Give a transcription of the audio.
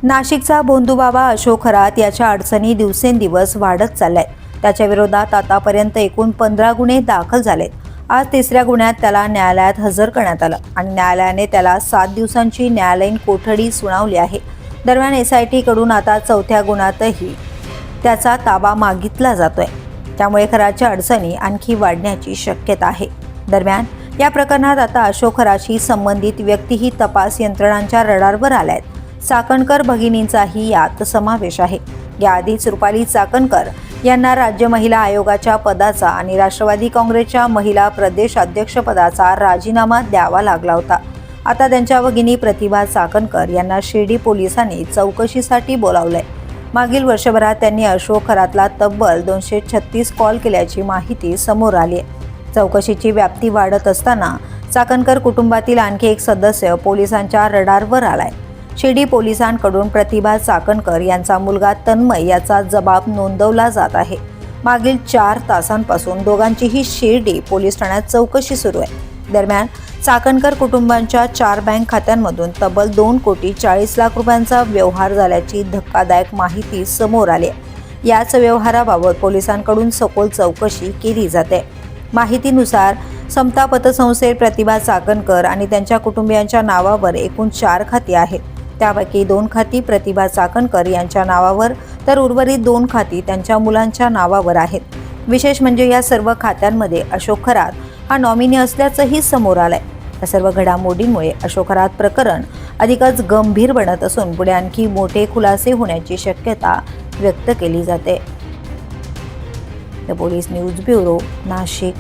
नाशिकचा भोंदूबाबा अशोक खरात याच्या अडचणी दिवसेंदिवस वाढत चालल्यात। त्याच्या विरोधात आतापर्यंत एकूण 15 गुन्हे दाखल झालेत। आज तिसऱ्या गुन्ह्यात त्याला न्यायालयात हजर करण्यात आलं आणि न्यायालयाने त्याला 7 दिवसांची न्यायालयीन कोठडी सुनावली आहे। दरम्यान एसआयटी कडून आता चौथ्या गुन्ह्यातही त्याचा ताबा मागितला जातोय। त्यामुळे खराच्या अडचणी आणखी वाढण्याची शक्यता आहे। दरम्यान या प्रकरणात आता अशोक खराशी संबंधित व्यक्तीही तपास यंत्रणांच्या रडारवर आल्यात। चाकणकर भगिनींचाही यात समावेश आहे। याआधीच रुपाली चाकणकर यांना राज्य महिला आयोगाच्या पदाचा आणि राष्ट्रवादी काँग्रेसच्या महिला प्रदेश अध्यक्षपदाचा राजीनामा द्यावा लागला होता। आता त्यांच्या भगिनी प्रतिभा चाकणकर यांना शिर्डी पोलिसांनी चौकशीसाठी बोलावलंय। मागील वर्षभरात त्यांनी अशोक खरातला तब्बल 236 कॉल केल्याची माहिती समोर आली आहे। चौकशीची व्याप्ती वाढत असताना चाकणकर कुटुंबातील आणखी एक सदस्य पोलिसांच्या रडारवर आलाय। शिर्डी पोलिसांकडून प्रतिभा चाकणकर यांचा मुलगा तन्मय याचा जबाब नोंदवला जात आहे। मागील 4 तासांपासून दोघांचीही शिर्डी पोलीस ठाण्यात चौकशी सुरू आहे। दरम्यान चाकणकर कुटुंबांच्या 4 बँक खात्यांमधून तब्बल 2 कोटी 40 लाख रुपयांचा व्यवहार झाल्याची धक्कादायक माहिती समोर आली आहे। याच व्यवहाराबाबत पोलिसांकडून सखोल चौकशी केली जाते। माहितीनुसार समता पतसंस्थेत प्रतिभा चाकणकर आणि त्यांच्या कुटुंबियांच्या नावावर एकूण 4 खाती आहेत। त्यापैकी 2 खाती प्रतिभा चाकणकर यांच्या नावावर तर उर्वरित 2 खाती त्यांच्या मुलांच्या नावावर आहेत। विशेष म्हणजे या सर्व खात्यांमध्ये अशोक खरात हा नॉमिनी असल्याचंही समोर आलंय। या सर्व घडामोडींमुळे अशोक खरात प्रकरण अधिकच गंभीर बनत असून पुढे आणखी मोठे खुलासे होण्याची शक्यता व्यक्त केली जाते। The police news bureau, Nashik.